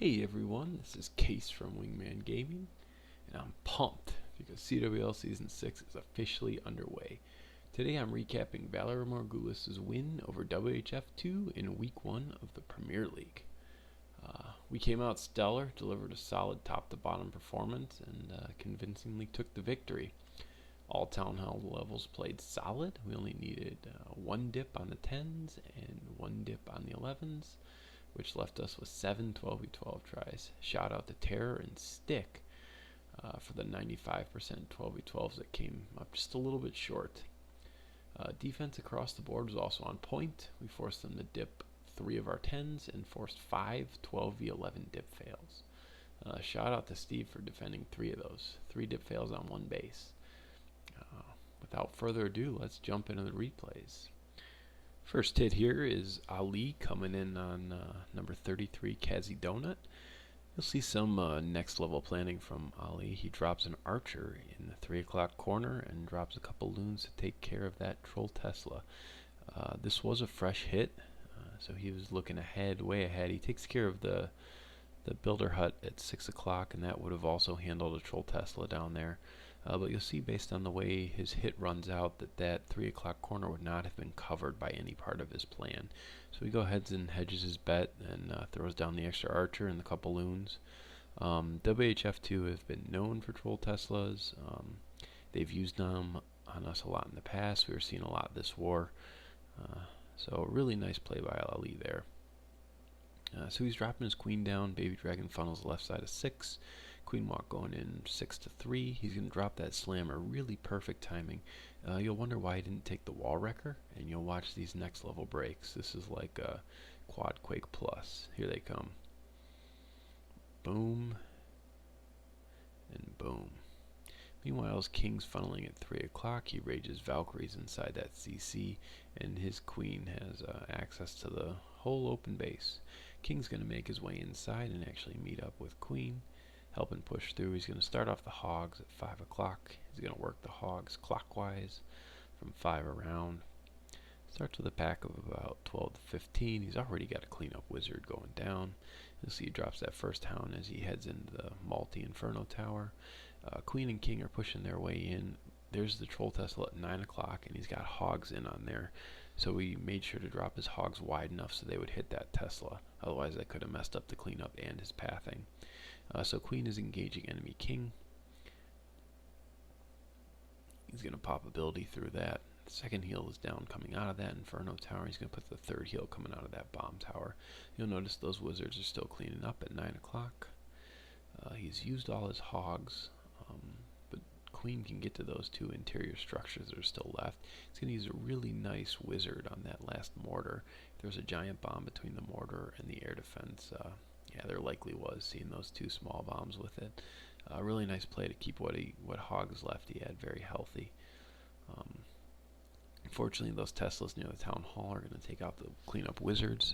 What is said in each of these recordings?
Hey everyone, this is Case from Wingman Gaming, and I'm pumped because CWL Season 6 is officially underway. Today I'm recapping VALAR MORGHULIS' win over WHF2 in Week 1 of the Premier League. We came out stellar, delivered a solid top-to-bottom performance, and convincingly took the victory. All Town Hall levels played solid. We only needed one dip on the 10s and one dip on the 11s, which left us with 7 12v12 tries. Shout out to Terror and Stick for the 95% 12v12s that came up just a little bit short. Defense across the board was also on point. We forced them to dip 3 of our 10s and forced 5 12v11 dip fails. Shout out to Steve for defending 3 of those. 3 dip fails on 1 base. Without further ado, let's jump into the replays. First hit here is Ali coming in on number 33, Kazi Donut. You'll see some next level planning from Ali. He drops an archer in the 3 o'clock corner and drops a couple loons to take care of that Troll Tesla. This was a fresh hit, so he was looking ahead, way ahead. He takes care of the builder hut at 6 o'clock, and that would have also handled a Troll Tesla down there. But you'll see based on the way his hit runs out that 3 o'clock corner would not have been covered by any part of his plan. So he goes ahead and hedges his bet and throws down the extra archer and the couple loons. WHF2 have been known for Troll Teslas. They've used them on us a lot in the past. We were seeing a lot this war. So a really nice play by Ali there. So he's dropping his queen down. Baby Dragon funnels left side of 6. Queen walk going in 6 to 3. He's going to drop that slammer. Really perfect timing. You'll wonder why he didn't take the wall wrecker, and you'll watch these next level breaks. This is like a quad quake plus. Here they come. Boom. And boom. Meanwhile, his king's funneling at 3 o'clock. He rages Valkyries inside that CC, and his queen has access to the whole open base. King's going to make his way inside and actually meet up with queen, helping push through. He's going to start off the hogs at 5 o'clock. He's going to work the hogs clockwise from 5 around. Starts with a pack of about 12 to 15. He's already got a cleanup wizard going down. You'll see he drops that first hound as he heads into the multi-inferno tower. Queen and king are pushing their way in. There's the Troll Tesla at 9 o'clock, and he's got hogs in on there. So we made sure to drop his hogs wide enough so they would hit that Tesla. Otherwise, that could have messed up the cleanup and his pathing. So queen is engaging enemy king. He's going to pop ability through that. The second heal is down coming out of that inferno tower. He's going to put the third heal coming out of that bomb tower. You'll notice those wizards are still cleaning up at 9 o'clock. He's used all his hogs, but queen can get to those 2 interior structures that are still left. He's going to use a really nice wizard on that last mortar. There's a giant bomb between the mortar and the air defense. Yeah, there likely was, seeing those 2 small bombs with it. A really nice play to keep what hogs left he had very healthy. Unfortunately, those Teslas near the town hall are going to take out the cleanup wizards,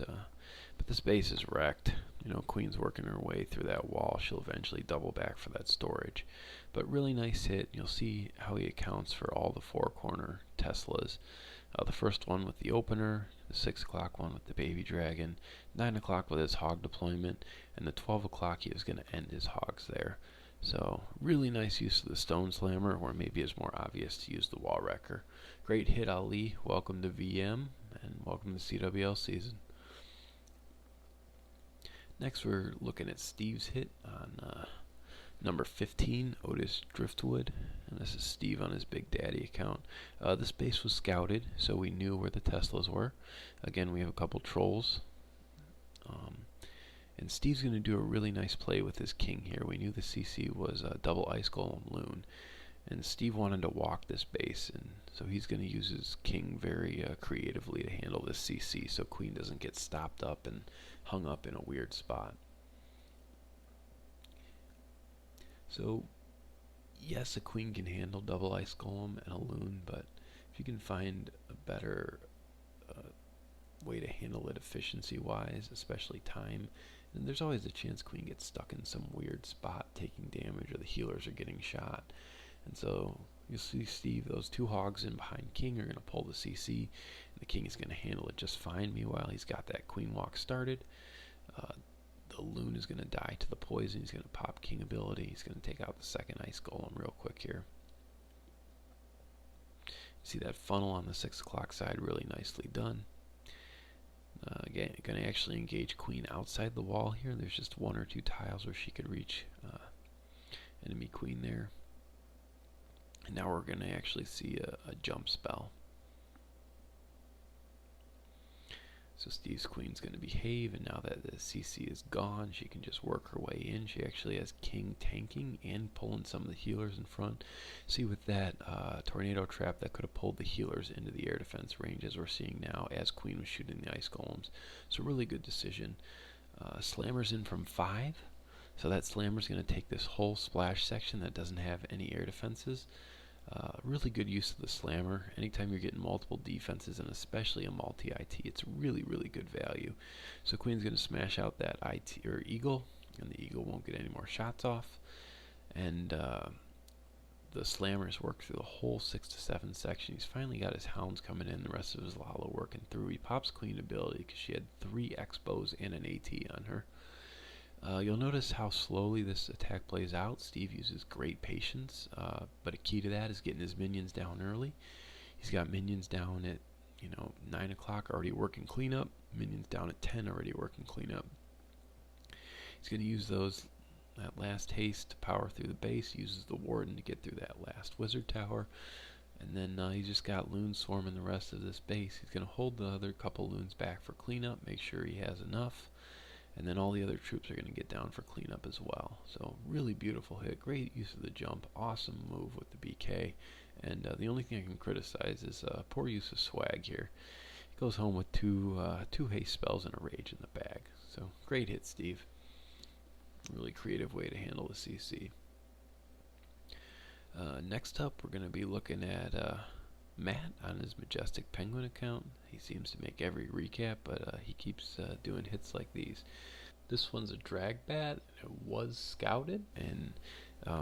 but this base is wrecked. You know, queen's working her way through that wall. She'll eventually double back for that storage. But really nice hit. You'll see how he accounts for all the 4 corner Teslas. The first one with the opener, the 6 o'clock one with the baby dragon, 9 o'clock with his hog deployment, and the 12 o'clock he was going to end his hogs there. So really nice use of the stone slammer, where maybe it's more obvious to use the wall wrecker. Great hit, Ali. Welcome to VM, and welcome to CWL season. Next we're looking at Steve's hit on number 15, Otis Driftwood, and this is Steve on his Big Daddy account. This base was scouted, so we knew where the Teslas were. Again, we have a couple trolls. And Steve's going to do a really nice play with his king here. We knew the CC was a double ice golem loon, and Steve wanted to walk this base, and so he's going to use his king very creatively to handle this CC so queen doesn't get stopped up and hung up in a weird spot. So yes, a queen can handle double ice golem and a loon, but if you can find a better way to handle it efficiency wise, especially time, and there's always a chance queen gets stuck in some weird spot taking damage, or the healers are getting shot. And so you'll see Steve, those 2 hogs in behind king are going to pull the CC, and the king is going to handle it just fine. Meanwhile, he's got that queen walk started. the loon is going to die to the poison. He's going to pop king ability. He's going to take out the second ice golem real quick here. See that funnel on the 6 o'clock side, really nicely done. Again, going to actually engage queen outside the wall here. There's just 1 or 2 tiles where she could reach enemy queen there. And now we're going to actually see a jump spell. So Steve's queen's going to behave, and now that the CC is gone, she can just work her way in. She actually has king tanking and pulling some of the healers in front. See, with that tornado trap, that could have pulled the healers into the air defense range, as we're seeing now, as queen was shooting the ice golems. So really good decision. Slammer's in from 5, so that slammer's going to take this whole splash section that doesn't have any air defenses. Really good use of the slammer. Anytime you're getting multiple defenses, and especially a multi-IT, it's really, really good value. So queen's going to smash out that IT or eagle, and the eagle won't get any more shots off. And the slammers work through the whole 6 to 7 section. He's finally got his hounds coming in, the rest of his Lala working through. He pops queen ability because she had 3 X-bows and an AT on her. You'll notice how slowly this attack plays out. Steve uses great patience, but a key to that is getting his minions down early. He's got minions down at 9 o'clock already working cleanup, minions down at 10 already working cleanup. He's going to use that last haste to power through the base. He uses the warden to get through that last wizard tower, and then he's just got loons swarming the rest of this base. He's going to hold the other couple loons back for cleanup, make sure he has enough. And then all the other troops are going to get down for cleanup as well. So really beautiful hit, great use of the jump, awesome move with the BK. And the only thing I can criticize is poor use of swag here. He goes home with two haste spells and a rage in the bag. So great hit, Steve. Really creative way to handle the CC. Next up, we're going to be looking at Matt on his Majestic Penguin account. He seems to make every recap, but he keeps doing hits like these. This one's a drag bat. It was scouted, and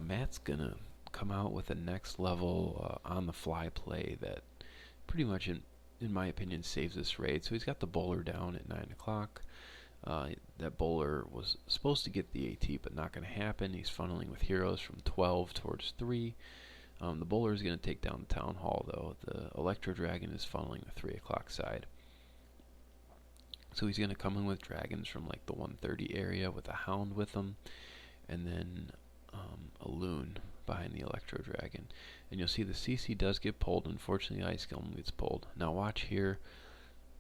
Matt's gonna come out with a next level on the fly play that pretty much, in my opinion, saves this raid. So he's got the bowler down at 9 o'clock. That bowler was supposed to get the AT, but not going to happen. He's funneling with heroes from 12 towards 3. The bowler is going to take down the town hall, though. The Electro Dragon is funneling the 3 o'clock side. So he's going to come in with dragons from like the 130 area with a hound with him, and then a loon behind the Electro Dragon. And you'll see the CC does get pulled. Unfortunately, the Ice Golem gets pulled. Now watch here.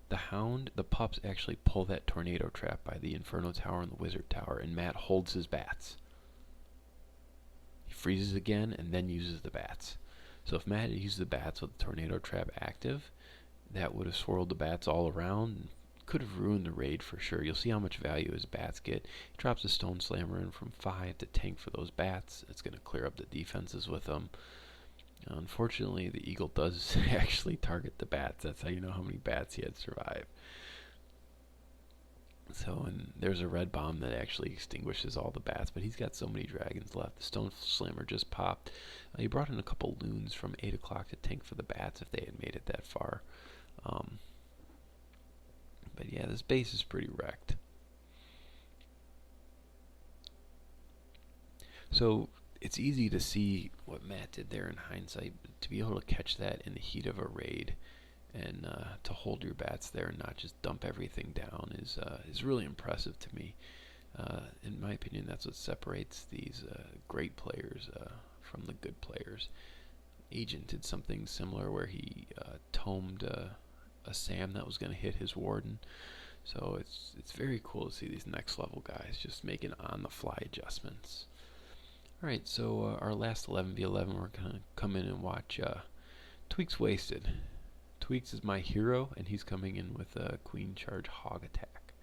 The hound, the pups actually pull that tornado trap by the Inferno Tower and the Wizard Tower, and Matt holds his bats. He freezes again and then uses the bats. So if Matt had used the bats with the tornado trap active, that would have swirled the bats all around and could have ruined the raid for sure. You'll see how much value his bats get. He drops a Stone Slammer in from 5 to tank for those bats. It's going to clear up the defenses with them. Unfortunately, the eagle does actually target the bats. That's how you know how many bats he had survived. So, and there's a red bomb that actually extinguishes all the bats, but he's got so many dragons left. The Stone Slammer just popped. He brought in a couple loons from 8 o'clock to tank for the bats if they had made it that far. But yeah, this base is pretty wrecked. So it's easy to see what Matt did there in hindsight, but to be able to catch that in the heat of a raid and to hold your bats there and not just dump everything down is really impressive to me. In my opinion, that's what separates these great players from the good players. Agent did something similar where he tomed a Sam that was going to hit his warden. So it's very cool to see these next level guys just making on the fly adjustments. Alright, so our last 11v11, we're going to come in and watch Tweaks Wasted. Tweaks is my hero, and he's coming in with a Queen Charge Hog attack.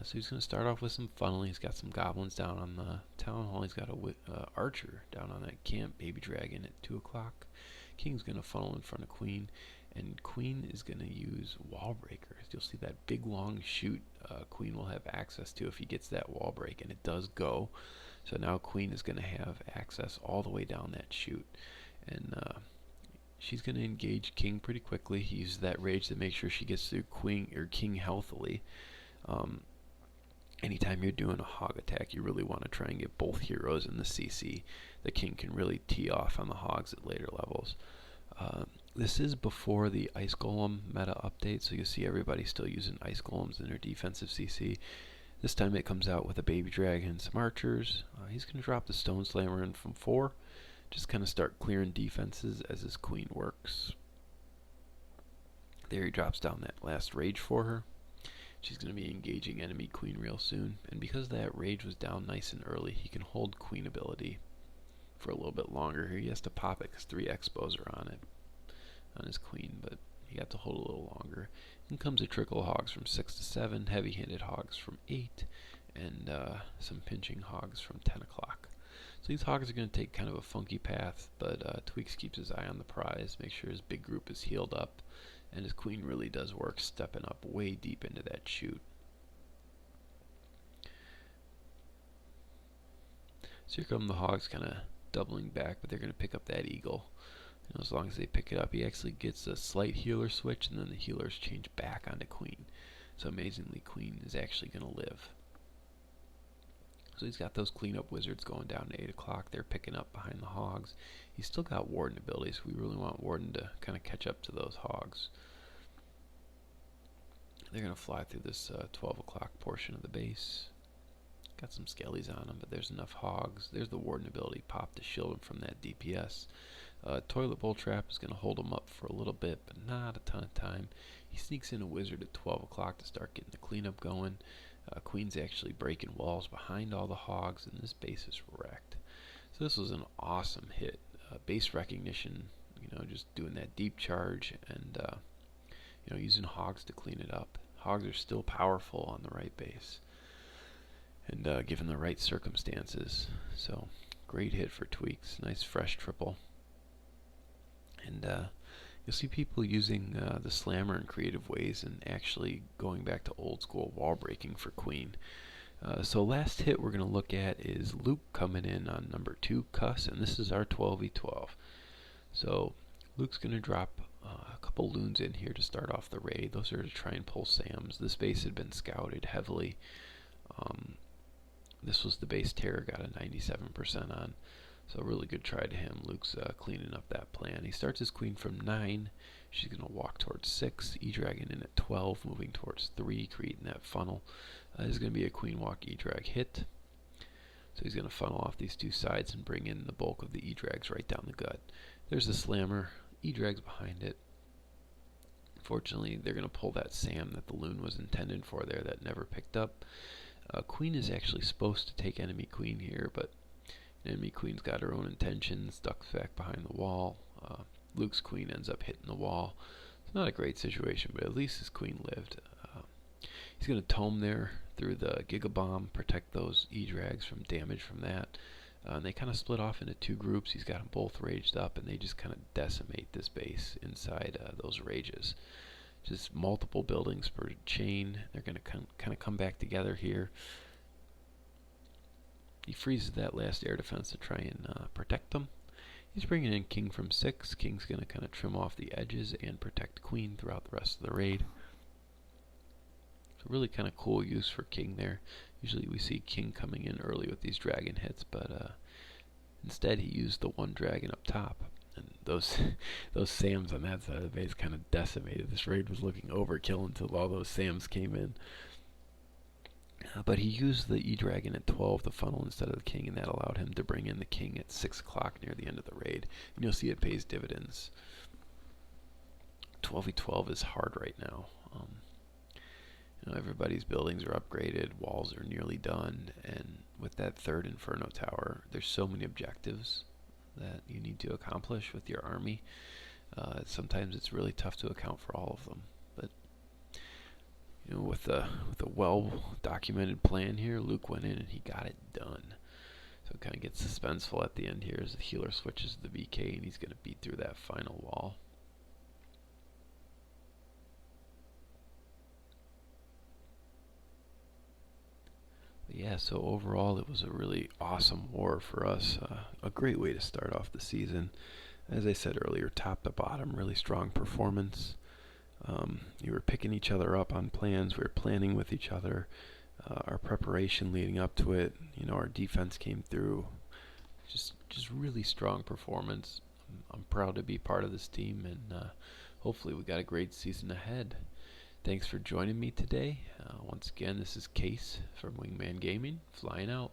So he's going to start off with some funneling. He's got some goblins down on the town hall. He's got a archer down on that camp, baby dragon at 2 o'clock. King's going to funnel in front of Queen, and Queen is going to use wall breakers. You'll see that big long chute Queen will have access to if he gets that wall break, and it does go. So now Queen is going to have access all the way down that chute, and she's going to engage King pretty quickly. He uses that rage to make sure she gets through King healthily. anytime you're doing a hog attack, you really want to try and get both heroes in the CC. The king can really tee off on the hogs at later levels. This is before the Ice Golem meta update, so you'll see everybody still using Ice Golems in their defensive CC. This time it comes out with a baby dragon and some archers. He's going to drop the Stone Slammer in from 4. Just kind of start clearing defenses as his queen works. There he drops down that last rage for her. She's going to be engaging enemy queen real soon, and because that rage was down nice and early, he can hold queen ability for a little bit longer. Here he has to pop it because 3 expos are on it, on his queen, but he got to hold a little longer. In comes a trickle of hogs from 6 to 7, heavy-handed hogs from 8, and some pinching hogs from 10 o'clock. So these hogs are going to take kind of a funky path, but Tweaks keeps his eye on the prize, make sure his big group is healed up, and his queen really does work, stepping up way deep into that chute. So here come the hogs kind of doubling back, but they're going to pick up that eagle. You know, as long as they pick it up, he actually gets a slight healer switch, and then the healers change back onto queen. So amazingly, queen is actually going to live. So he's got those cleanup wizards going down to 8 o'clock. They're picking up behind the hogs. He's still got warden abilities. We really want warden to kind of catch up to those hogs. They're going to fly through this 12 o'clock portion of the base. Got some skellies on them, but there's enough hogs. There's the warden ability pop to shield him from that DPS. Toilet bowl trap is going to hold him up for a little bit, but not a ton of time. He sneaks in a wizard at 12 o'clock to start getting the cleanup going. Queen's actually breaking walls behind all the hogs, and this base is wrecked. So this was an awesome hit. Base recognition, you know, just doing that deep charge and you know, using hogs to clean it up. Hogs are still powerful on the right base, and given the right circumstances. So great hit for Tweaks. Nice fresh triple. And you'll see people using the slammer in creative ways and actually going back to old school wall breaking for queen. So last hit we're going to look at is Luke coming in on number 2, Cuss, and this is our 12v12. So Luke's going to drop a couple loons in here to start off the raid. Those are to try and pull Sams. This base had been scouted heavily. This was the base Terror got a 97% on. So a really good try to him. Luke's cleaning up that plan. He starts his queen from 9. She's going to walk towards 6. E-Dragon in at 12, moving towards 3, creating that funnel. This is going to be a queen walk E-Drag hit. So he's going to funnel off these 2 sides and bring in the bulk of the E-Drags right down the gut. There's the slammer. E-Drags behind it. Unfortunately, they're going to pull that Sam that the loon was intended for there that never picked up. Queen is actually supposed to take enemy queen here, but enemy queen's got her own intentions, ducks back behind the wall. Luke's queen ends up hitting the wall. It's not a great situation, but at least his queen lived. He's going to tome there through the Giga Bomb, protect those E-Drags from damage from that. And they kind of split off into 2 groups. He's got them both raged up, and they just kind of decimate this base inside those rages. Just multiple buildings per chain. They're going to kind of come back together here. He freezes that last air defense to try and protect them. He's bringing in king from 6. King's going to kind of trim off the edges and protect queen throughout the rest of the raid. It's a really kind of cool use for king there. Usually we see king coming in early with these dragon hits, but instead he used the 1 dragon up top. And those Sams on that side of the base kind of decimated. This raid was looking overkill until all those Sams came in. But he used the E-Dragon at 12, the funnel, instead of the king, and that allowed him to bring in the king at 6 o'clock near the end of the raid. And you'll see it pays dividends. 12v12 is hard right now. You know, everybody's buildings are upgraded, walls are nearly done, and with that 3rd Inferno Tower, there's so many objectives that you need to accomplish with your army. Sometimes it's really tough to account for all of them. But you know, with a well-documented plan here, Luke went in and he got it done. So it kind of gets suspenseful at the end here as the healer switches to the VK, and he's going to beat through that final wall. But yeah, so overall it was a really awesome war for us. A great way to start off the season. As I said earlier, top to bottom, really strong performance. You were picking each other up on plans. We were planning with each other. our preparation leading up to it. Our defense came through. Just really strong performance. I'm proud to be part of this team, and hopefully we got a great season ahead. Thanks for joining me today. Once again, this is Case from Wingman Gaming, flying out.